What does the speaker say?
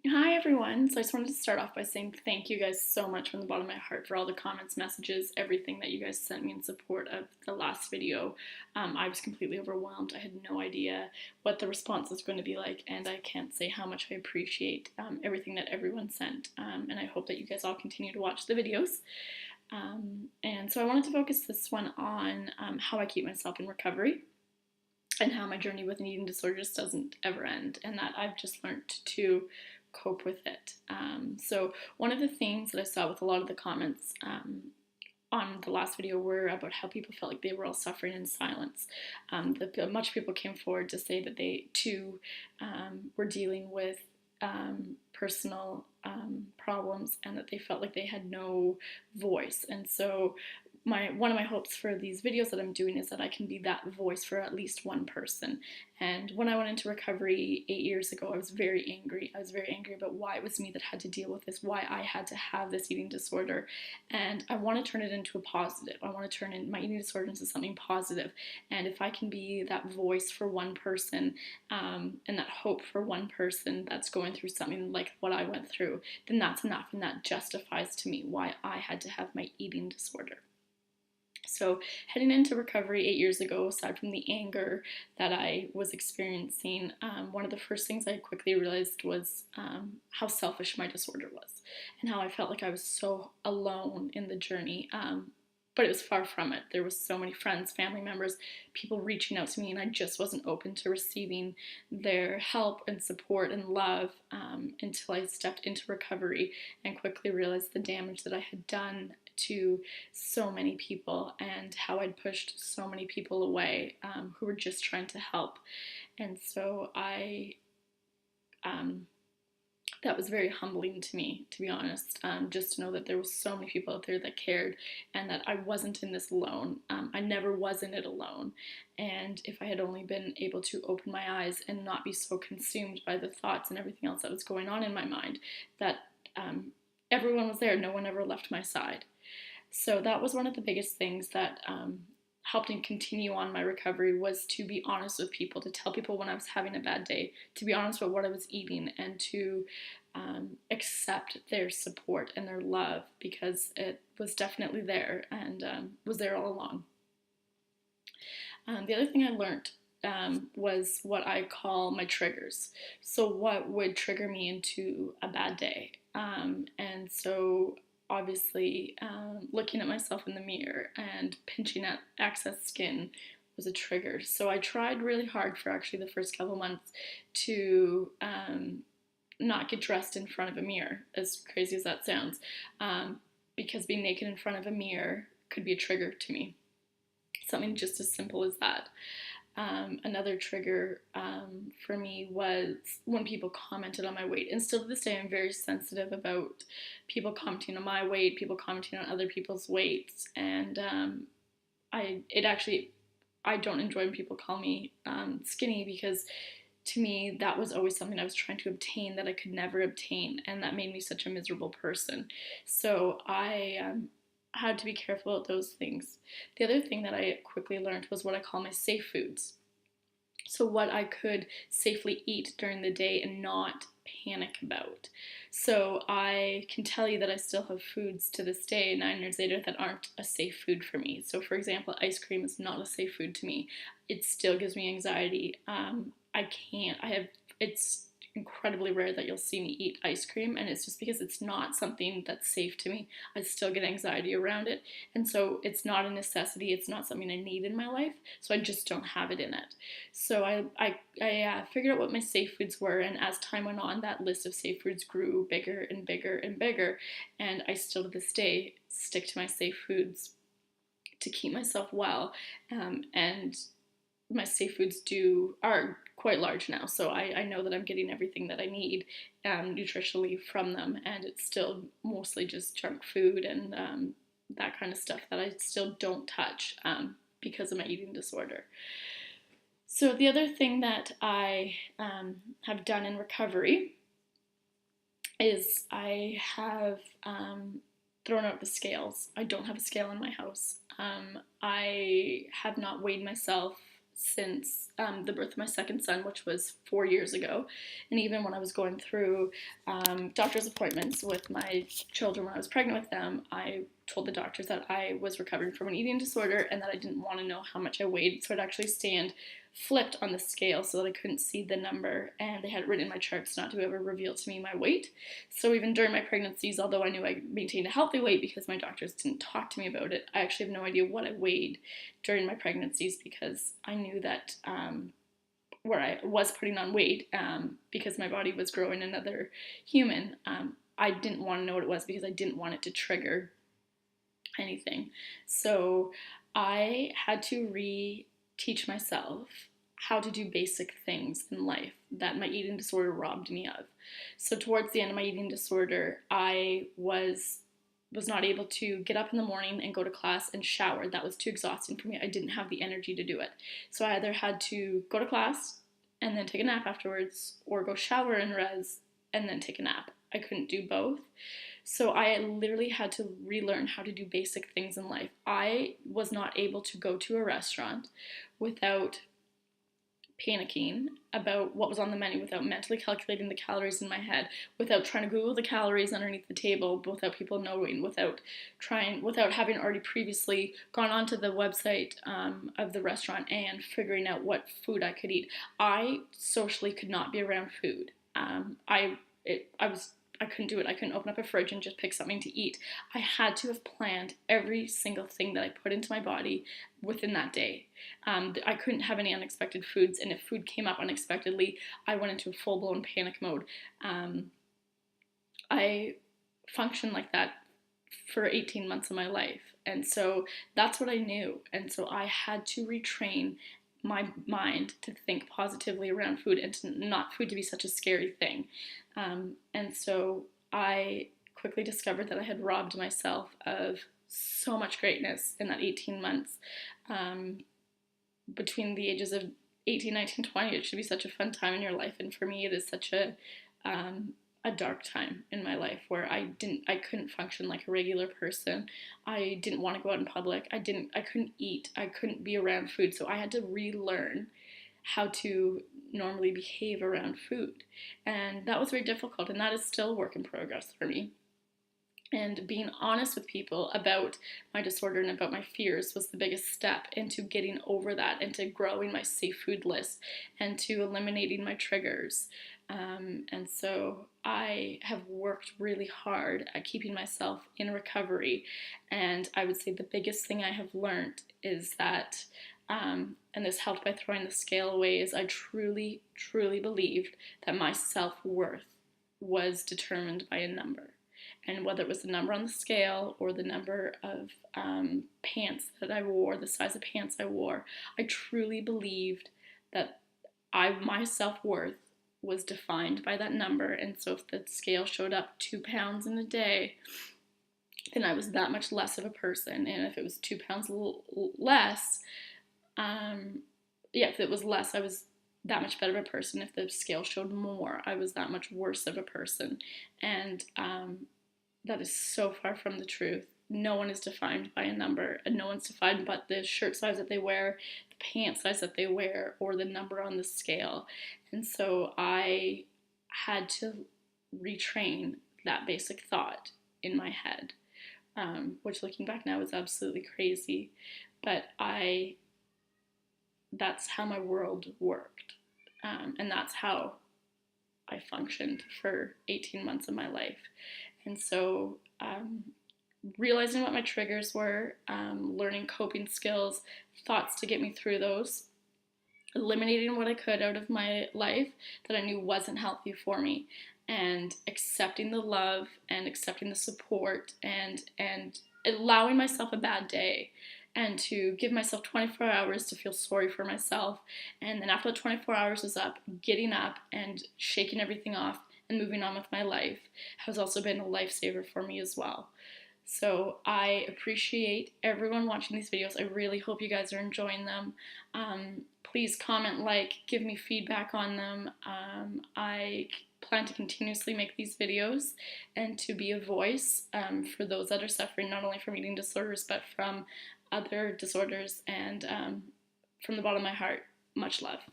Hi everyone. So I just wanted to start off by saying thank you guys so much from the bottom of my heart for all the comments, messages, everything that you guys sent me in support of the last video. I was completely overwhelmed. I had no idea what the response was going to be like, and I can't say how much I appreciate everything that everyone sent. And I hope that you guys all continue to watch the videos. And so I wanted to focus this one on how I keep myself in recovery and how my journey with an eating disorder just doesn't ever end, and that I've just learned to cope with it. So one of the things that I saw with a lot of the comments on the last video were about how people felt like they were all suffering in silence. Much people came forward to say that they too were dealing with personal problems, and that they felt like they had no voice. And so one of my hopes for these videos that I'm doing is that I can be that voice for at least one person. And when I went into recovery 8 years ago, I was very angry. I was very angry about why it was me that had to deal with this, why I had to have this eating disorder. And I want to turn it into a positive. I want to turn my eating disorder into something positive. And if I can be that voice for one person, and that hope for one person that's going through something like what I went through, then that's enough, and that justifies to me why I had to have my eating disorder. So, heading into recovery 8 years ago, aside from the anger that I was experiencing, one of the first things I quickly realized was how selfish my disorder was, and how I felt like I was so alone in the journey. But it was far from it. There was so many friends, family members, people reaching out to me, and I just wasn't open to receiving their help and support and love until I stepped into recovery and quickly realized the damage that I had done to so many people, and how I'd pushed so many people away who were just trying to help. And so um, that was very humbling to me, to be honest, just to know that there was so many people out there that cared, and that I wasn't in this alone. I never was in it alone. And if I had only been able to open my eyes and not be so consumed by the thoughts and everything else that was going on in my mind, that everyone was there, no one ever left my side. So that was one of the biggest things that helped me continue on my recovery, was to be honest with people, to tell people when I was having a bad day, to be honest about what I was eating, and to accept their support and their love, because it was definitely there, and was there all along. The other thing I learned was what I call my triggers. So, what would trigger me into a bad day? And so, obviously, looking at myself in the mirror and pinching at excess skin was a trigger. So, I tried really hard for actually the first couple months to not get dressed in front of a mirror, as crazy as that sounds, because being naked in front of a mirror could be a trigger to me. Something just as simple as that. Another trigger for me was when people commented on my weight. And still to this day, I'm very sensitive about people commenting on my weight, people commenting on other people's weights. And I don't enjoy when people call me skinny, because to me, that was always something I was trying to obtain that I could never obtain. And that made me such a miserable person. So I had to be careful about those things. The other thing that I quickly learned was what I call my safe foods. So, what I could safely eat during the day and not panic about. So, I can tell you that I still have foods to this day, 9 years later, that aren't a safe food for me. So, for example, ice cream is not a safe food to me. It still gives me anxiety. It's incredibly rare that you'll see me eat ice cream, and it's just because it's not something that's safe to me. I still get anxiety around it, and so it's not a necessity. It's not something I need in my life, so I just don't have it in it. So I figured out what my safe foods were, and as time went on, that list of safe foods grew bigger and bigger and bigger, and I still to this day stick to my safe foods to keep myself well, and my safe foods are quite large now, so I know that I'm getting everything that I need nutritionally from them, and it's still mostly just junk food and that kind of stuff that I still don't touch because of my eating disorder. So the other thing that I have done in recovery is I have thrown out the scales. I don't have a scale in my house. I have not weighed myself since the birth of my second son, which was 4 years ago. And even when I was going through doctor's appointments with my children when I was pregnant with them, I told the doctors that I was recovering from an eating disorder and that I didn't want to know how much I weighed, so I'd actually stand flipped on the scale so that I couldn't see the number, and they had it written in my charts not to ever reveal to me my weight. So even during my pregnancies, although I knew I maintained a healthy weight because my doctors didn't talk to me about it, I actually have no idea what I weighed during my pregnancies because I knew that where I was putting on weight because my body was growing another human. I didn't want to know what it was because I didn't want it to trigger anything. So I had to teach myself how to do basic things in life that my eating disorder robbed me of. So towards the end of my eating disorder, I was not able to get up in the morning and go to class and shower. That was too exhausting for me. I didn't have the energy to do it. So I either had to go to class and then take a nap afterwards, or go shower and res and then take a nap. I couldn't do both. So I literally had to relearn how to do basic things in life. I was not able to go to a restaurant without panicking about what was on the menu, without mentally calculating the calories in my head, without trying to Google the calories underneath the table, without people knowing, without having already previously gone onto the website of the restaurant and figuring out what food I could eat. I socially could not be around food. I couldn't do it. I couldn't open up a fridge and just pick something to eat. I had to have planned every single thing that I put into my body within that day. I couldn't have any unexpected foods, and if food came up unexpectedly, I went into a full-blown panic mode. I functioned like that for 18 months of my life, and so that's what I knew, and so I had to retrain my mind to think positively around food and to not food to be such a scary thing. And so I quickly discovered that I had robbed myself of so much greatness in that 18 months. Between the ages of 18, 19, 20, it should be such a fun time in your life. And for me, it is such a dark time in my life where I couldn't function like a regular person. I didn't want to go out in public. I couldn't eat. I couldn't be around food. So I had to relearn how to normally behave around food. And that was very difficult, and that is still a work in progress for me. And being honest with people about my disorder and about my fears was the biggest step into getting over that, into growing my safe food list, and to eliminating my triggers. And so I have worked really hard at keeping myself in recovery. And I would say the biggest thing I have learned is that, and this helped by throwing the scale away, is I truly, truly believed that my self-worth was determined by a number. And whether it was the number on the scale or the number of pants that I wore, the size of pants I wore, I truly believed that my self-worth was defined by that number. And so if the scale showed up 2 pounds in a day, then I was that much less of a person. And if it was 2 pounds less, if it was less, I was that much better of a person. If the scale showed more, I was that much worse of a person. And that is so far from the truth. No one is defined by a number, and no one's defined by the shirt size that they wear, the pant size that they wear, or the number on the scale. And so I had to retrain that basic thought in my head, which looking back now is absolutely crazy. But that's how my world worked. And that's how I functioned for 18 months of my life. And so realizing what my triggers were, learning coping skills, thoughts to get me through those, eliminating what I could out of my life that I knew wasn't healthy for me, and accepting the love and accepting the support, and allowing myself a bad day, and to give myself 24 hours to feel sorry for myself. And then after the 24 hours is up, getting up and shaking everything off and moving on with my life has also been a lifesaver for me as well. So I appreciate everyone watching these videos. I really hope you guys are enjoying them. Please comment, give me feedback on them. I plan to continuously make these videos and to be a voice for those that are suffering not only from eating disorders but from other disorders, and from the bottom of my heart, Much love.